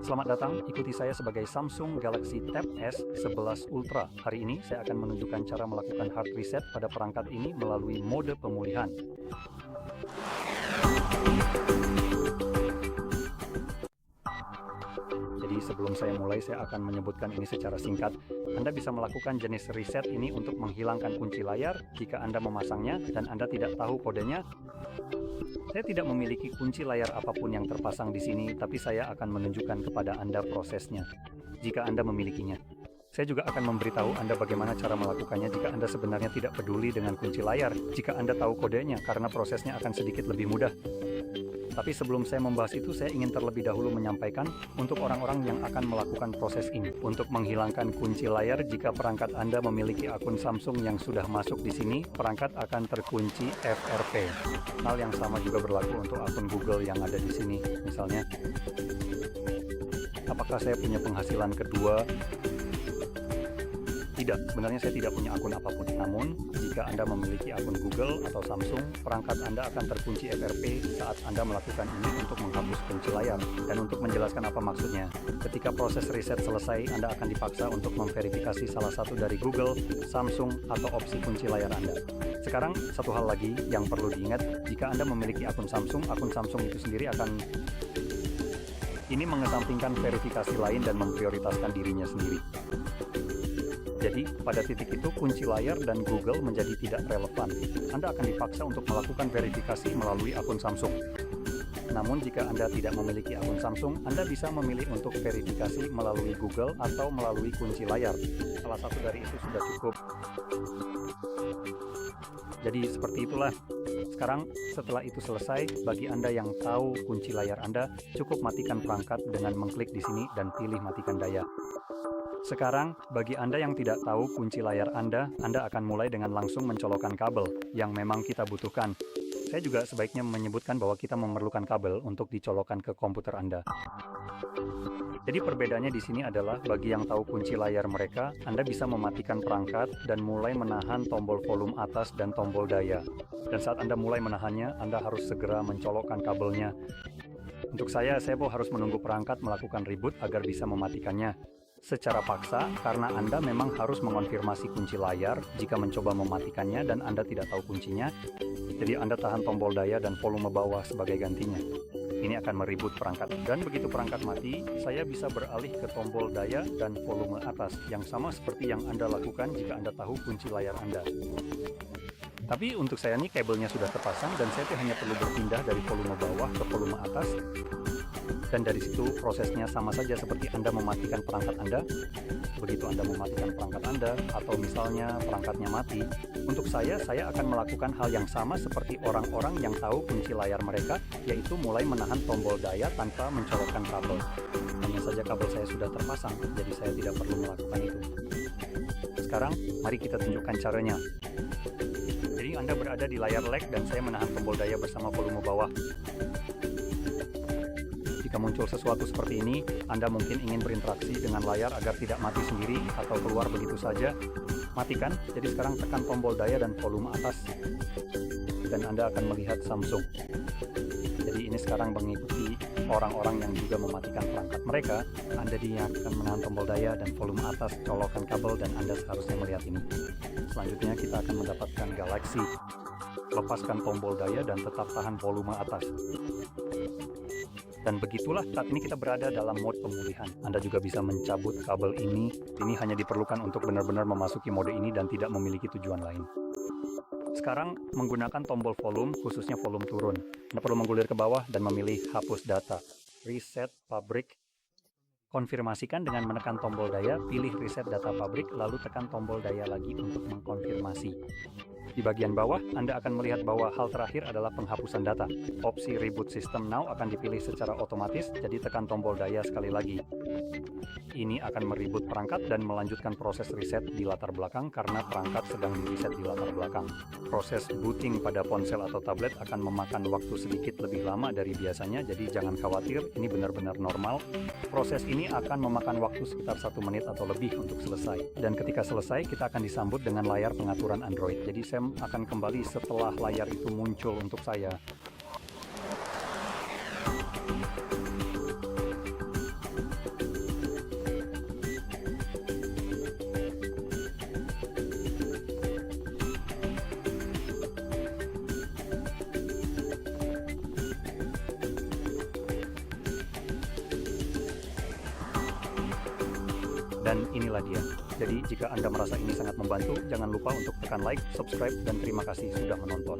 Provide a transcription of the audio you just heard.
Selamat datang, ikuti saya sebagai Samsung Galaxy Tab S11 Ultra. Hari ini saya akan menunjukkan cara melakukan hard reset pada perangkat ini melalui mode pemulihan. Jadi sebelum saya mulai, saya akan menyebutkan ini secara singkat. Anda bisa melakukan jenis reset ini untuk menghilangkan kunci layar jika Anda memasangnya dan Anda tidak tahu kodenya. Saya tidak memiliki kunci layar apapun yang terpasang di sini, tapi saya akan menunjukkan kepada Anda prosesnya, jika Anda memilikinya. Saya juga akan memberitahu Anda bagaimana cara melakukannya jika Anda sebenarnya tidak peduli dengan kunci layar, jika Anda tahu kodenya, karena prosesnya akan sedikit lebih mudah. Tapi sebelum saya membahas itu, saya ingin terlebih dahulu menyampaikan untuk orang-orang yang akan melakukan proses ini. Untuk menghilangkan kunci layar, jika perangkat Anda memiliki akun Samsung yang sudah masuk di sini, perangkat akan terkunci FRP. Hal yang sama juga berlaku untuk akun Google yang ada di sini. Misalnya, apakah saya punya penghasilan kedua? Tidak, sebenarnya saya tidak punya akun apapun. Namun, jika Anda memiliki akun Google atau Samsung, perangkat Anda akan terkunci FRP saat Anda melakukan ini untuk menghapus kunci layar. Dan untuk menjelaskan apa maksudnya, ketika proses reset selesai, Anda akan dipaksa untuk memverifikasi salah satu dari Google, Samsung, atau opsi kunci layar Anda. Sekarang, satu hal lagi yang perlu diingat, jika Anda memiliki akun Samsung itu sendiri akan mengesampingkan verifikasi lain dan memprioritaskan dirinya sendiri. Jadi, pada titik itu kunci layar dan Google menjadi tidak relevan. Anda akan dipaksa untuk melakukan verifikasi melalui akun Samsung. Namun, jika Anda tidak memiliki akun Samsung, Anda bisa memilih untuk verifikasi melalui Google atau melalui kunci layar. Salah satu dari itu sudah cukup. Jadi, seperti itulah. Sekarang, setelah itu selesai, bagi Anda yang tahu kunci layar Anda, cukup matikan perangkat dengan mengklik di sini dan pilih matikan daya. Sekarang, bagi Anda yang tidak tahu kunci layar Anda akan mulai dengan langsung mencolokkan kabel yang memang kita butuhkan. Saya juga sebaiknya menyebutkan bahwa kita memerlukan kabel untuk dicolokkan ke komputer Anda. Jadi perbedaannya di sini adalah bagi yang tahu kunci layar mereka, Anda bisa mematikan perangkat dan mulai menahan tombol volume atas dan tombol daya. Dan saat Anda mulai menahannya, Anda harus segera mencolokkan kabelnya. Untuk saya harus menunggu perangkat melakukan reboot agar bisa mematikannya secara paksa, karena Anda memang harus mengonfirmasi kunci layar jika mencoba mematikannya dan Anda tidak tahu kuncinya. Jadi Anda tahan tombol daya dan volume bawah sebagai gantinya. Ini akan mereboot perangkat. Dan begitu perangkat mati, saya bisa beralih ke tombol daya dan volume atas, yang sama seperti yang Anda lakukan jika Anda tahu kunci layar Anda. Tapi untuk saya ini kabelnya sudah terpasang dan saya hanya perlu berpindah dari volume bawah ke volume atas. Dan dari situ prosesnya sama saja seperti Anda mematikan perangkat Anda. Begitu Anda mematikan perangkat Anda, atau misalnya perangkatnya mati, untuk saya akan melakukan hal yang sama seperti orang-orang yang tahu kunci layar mereka, yaitu mulai menahan tombol daya tanpa mencolokkan kabel. Hanya saja kabel saya sudah terpasang, jadi saya tidak perlu melakukan itu. Sekarang, mari kita tunjukkan caranya. Jadi Anda berada di layar lag dan saya menahan tombol daya bersama volume bawah. Jika muncul sesuatu seperti ini, Anda mungkin ingin berinteraksi dengan layar agar tidak mati sendiri atau keluar begitu saja. Matikan, jadi sekarang tekan tombol daya dan volume atas. Dan Anda akan melihat Samsung. Jadi ini sekarang mengikuti orang-orang yang juga mematikan perangkat mereka. Anda akan menahan tombol daya dan volume atas, colokkan kabel, dan Anda seharusnya melihat ini. Selanjutnya kita akan mendapatkan Galaxy. Lepaskan tombol daya dan tetap tahan volume atas. Dan begitulah saat ini kita berada dalam mode pemulihan. Anda juga bisa mencabut kabel ini. Ini hanya diperlukan untuk benar-benar memasuki mode ini dan tidak memiliki tujuan lain. Sekarang menggunakan tombol volume, khususnya volume turun. Anda perlu menggulir ke bawah dan memilih hapus data. Reset pabrik. Konfirmasikan dengan menekan tombol daya, pilih reset data pabrik, lalu tekan tombol daya lagi untuk mengkonfirmasi. Di bagian bawah, Anda akan melihat bahwa hal terakhir adalah penghapusan data. Opsi Reboot System Now akan dipilih secara otomatis, jadi tekan tombol daya sekali lagi. Ini akan mereboot perangkat dan melanjutkan proses reset di latar belakang karena perangkat sedang di-reset di latar belakang. Proses booting pada ponsel atau tablet akan memakan waktu sedikit lebih lama dari biasanya, jadi jangan khawatir, ini benar-benar normal. Proses ini akan memakan waktu sekitar 1 menit atau lebih untuk selesai. Dan ketika selesai, kita akan disambut dengan layar pengaturan Android. Jadi saya akan kembali setelah layar itu muncul untuk saya. Dan inilah dia. Jadi jika Anda merasa ini sangat membantu, jangan lupa untuk tekan like, subscribe, dan terima kasih sudah menonton.